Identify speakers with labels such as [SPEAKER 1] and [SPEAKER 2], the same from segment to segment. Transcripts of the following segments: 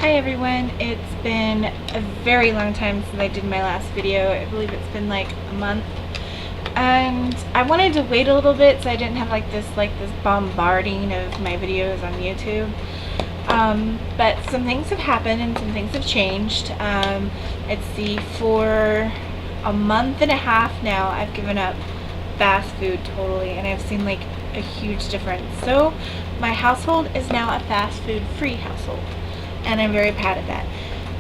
[SPEAKER 1] Hi everyone, it's been a very long time since I did my last video. I believe it's been like a month. And I wanted to wait a little bit so I didn't have this bombarding of my videos on YouTube. But some things have happened and some things have changed. Let's see, for a month and a half now I've given up fast food totally, and I've seen like a huge difference. So my household is now a fast food free household, and I'm very proud of that.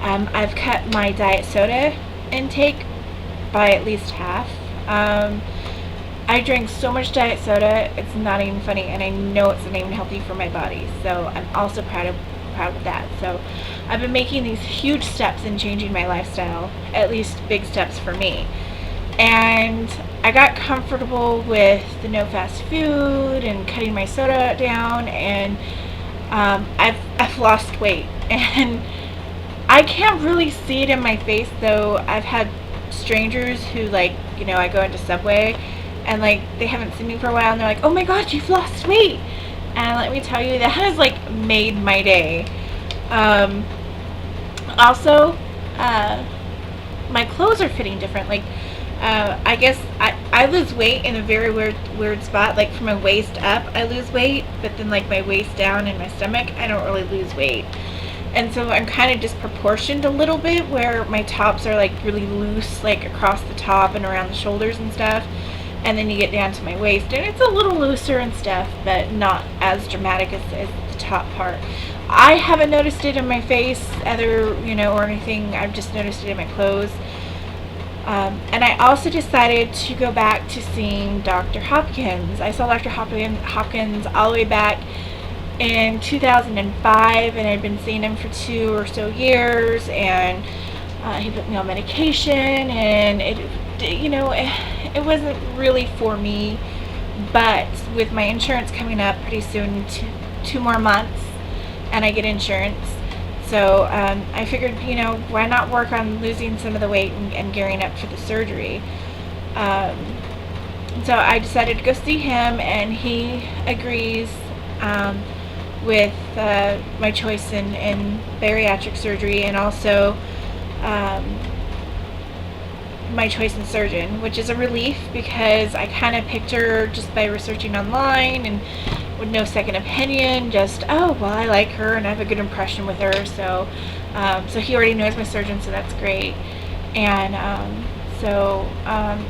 [SPEAKER 1] I've cut my diet soda intake by at least half. I drink so much diet soda, it's not even funny, and I know it's not even healthy for my body. So I'm also proud of that. So I've been making these huge steps in changing my lifestyle, at least big steps for me. And I got comfortable with the no fast food and cutting my soda down, and I've lost weight, and I can't really see it in my face though. I've had strangers who I go into Subway and they haven't seen me for a while and they're like, oh my god, you've lost weight. And let me tell you, that has made my day. Also, my clothes are fitting different. I guess I lose weight in a very weird spot. From my waist up I lose weight, but then my waist down and my stomach I don't really lose weight. And so I'm kind of disproportioned a little bit, where my tops are really loose across the top and around the shoulders and stuff, and then you get down to my waist and it's a little looser and stuff, but not as dramatic as the top part. I haven't noticed it in my face or anything. I've just noticed it in my clothes. And I also decided to go back to seeing Dr. Hopkins. I saw Dr. Hopkins all the way back in 2005, and I'd been seeing him for 2 or so years, and he put me on medication, and it wasn't really for me. But with my insurance coming up pretty soon, 2 more months, and I get insurance, so I figured, why not work on losing some of the weight and gearing up for the surgery. So I decided to go see him, and he agrees with my choice in bariatric surgery, and also my choice in surgeon, which is a relief, because I kind of picked her just by researching online and with no second opinion, just, oh well, I like her and I have a good impression with her. So so he already knows my surgeon, so that's great. And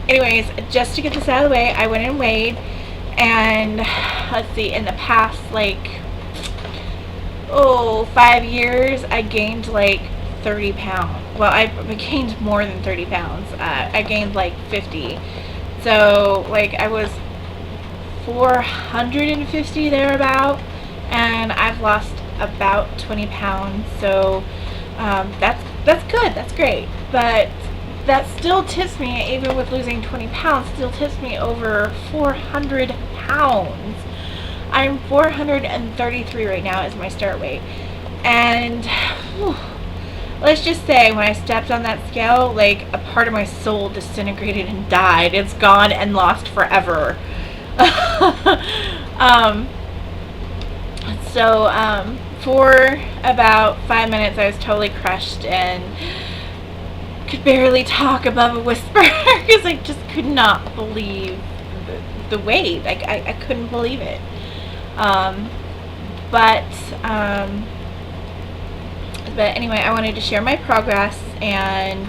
[SPEAKER 1] anyways, just to get this out of the way, I went and weighed, and let's see, in the past 5 years I gained 30 pounds. Well, I gained more than 30 pounds. I gained 50. So I was 450 thereabout, and I've lost about 20 pounds. So that's good, that's great, but that still tips me, even with losing 20 pounds, still tips me over 400 pounds. I'm 433 right now is my start weight, and let's just say when I stepped on that scale, a part of my soul disintegrated and died. It's gone and lost forever. For about 5 minutes I was totally crushed and could barely talk above a whisper because I just could not believe the weight. I couldn't believe it. But anyway, I wanted to share my progress and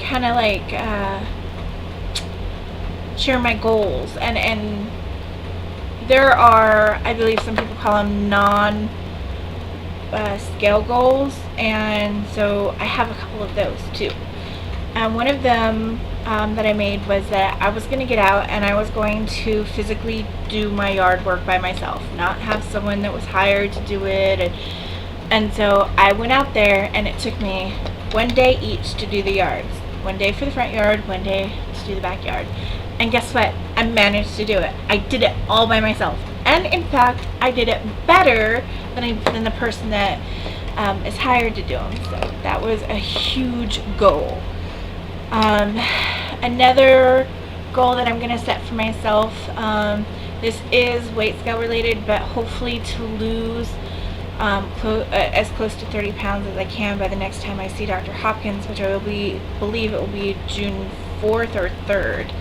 [SPEAKER 1] kind of share my goals, and there are, I believe some people call them scale goals, and so I have a couple of those too. And one of them that I made was that I was going to get out and I was going to physically do my yard work by myself, not have someone that was hired to do it. And so I went out there, and it took me 1 day each to do the yards. 1 day for the front yard, 1 day to do the backyard. And guess what? I managed to do it. I did it all by myself. And in fact, I did it better than the person that is hired to do them. So that was a huge goal. Another goal that I'm going to set for myself, this is weight scale related, but hopefully to lose as close to 30 pounds as I can by the next time I see Dr. Hopkins, which I believe it will be June 4th or 3rd.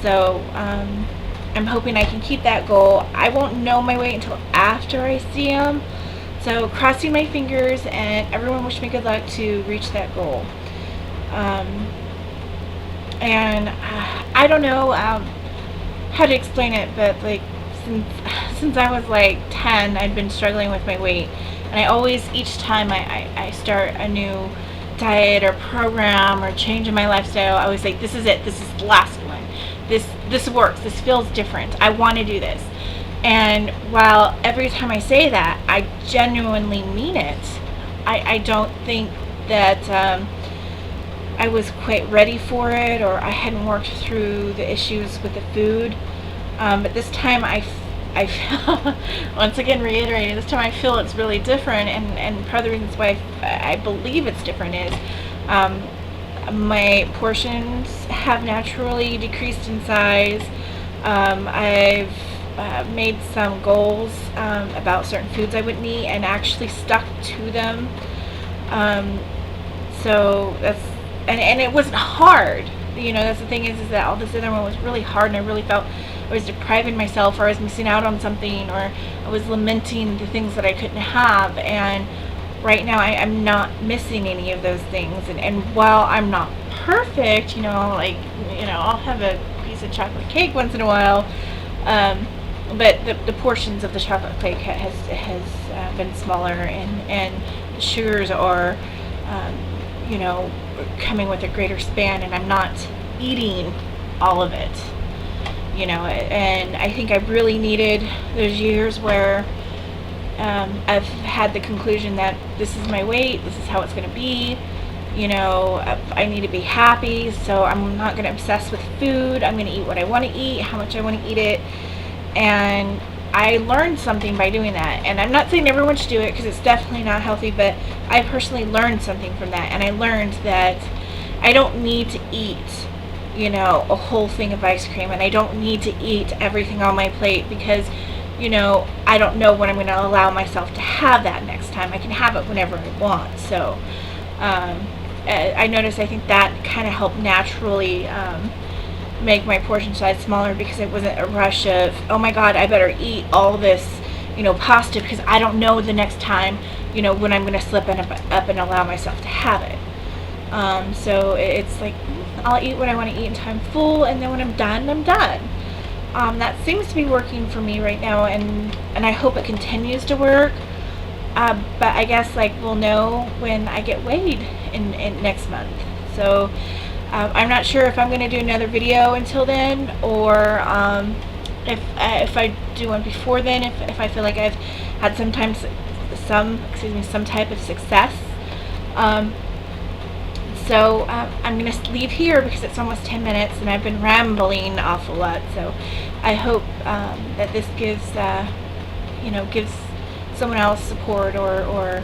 [SPEAKER 1] So I'm hoping I can keep that goal. I won't know my weight until after I see him. So crossing my fingers, and everyone wish me good luck to reach that goal. And I don't know how to explain it, but like since I was like 10, I'd been struggling with my weight, and I always, each time I start a new diet or program or change in my lifestyle, I always say, this is it, this is the last one, this works, this feels different, I want to do this. And while every time I say that, I genuinely mean it, I don't think that I was quite ready for it, or I hadn't worked through the issues with the food. But this time I feel, once again reiterating, this time I feel it's really different, and part of the reasons why I believe it's different is my portions have naturally decreased in size. I've made some goals about certain foods I wouldn't eat, and actually stuck to them. So that's, and it wasn't hard. You know, that's the thing is that all this other one was really hard, and I really felt I was depriving myself, or I was missing out on something, or I was lamenting the things that I couldn't have. And right now I'm not missing any of those things. And while I'm not perfect, you know, like, you know, I'll have a piece of chocolate cake once in a while, but the portions of the chocolate cake has been smaller, and the sugars are you know, coming with a greater span, and I'm not eating all of it, you know. And I think I really needed those years where I've had the conclusion that this is my weight, this is how it's going to be, you know. I need to be happy, so I'm not going to obsess with food. I'm going to eat what I want to eat, how much I want to eat it. And I learned something by doing that, and I'm not saying everyone should do it, because it's definitely not healthy, but I personally learned something from that. And I learned that I don't need to eat, you know, a whole thing of ice cream, and I don't need to eat everything on my plate, because, you know, I don't know when I'm going to allow myself to have that next time. I can have it whenever I want. So I noticed, I think that kind of helped naturally make my portion size smaller, because it wasn't a rush of, oh my god, I better eat all this, you know, pasta, because I don't know the next time, you know, when I'm going to slip up and allow myself to have it. So it's like, I'll eat what I want to eat until I'm full, and then when I'm done, I'm done. That seems to be working for me right now, and I hope it continues to work. But I guess, like, we'll know when I get weighed in next month. So I'm not sure if I'm going to do another video until then, or if I do one before then, if I feel like I've had some type of success. So I'm going to leave here, because it's almost 10 minutes and I've been rambling an awful lot. So I hope that this gives you know, gives someone else support or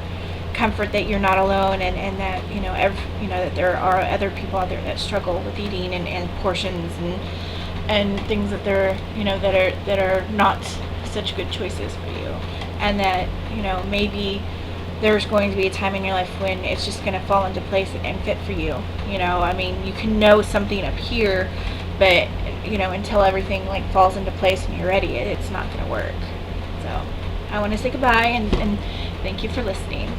[SPEAKER 1] comfort that you're not alone, and that, you know, that there are other people out there that struggle with eating and portions and things that they're, you know, that are not such good choices for you, and that, you know, maybe there's going to be a time in your life when it's just going to fall into place and fit for you. You know, I mean, you can know something up here, but, you know, until everything like falls into place and you're ready, it's not going to work. So I want to say goodbye, and thank you for listening.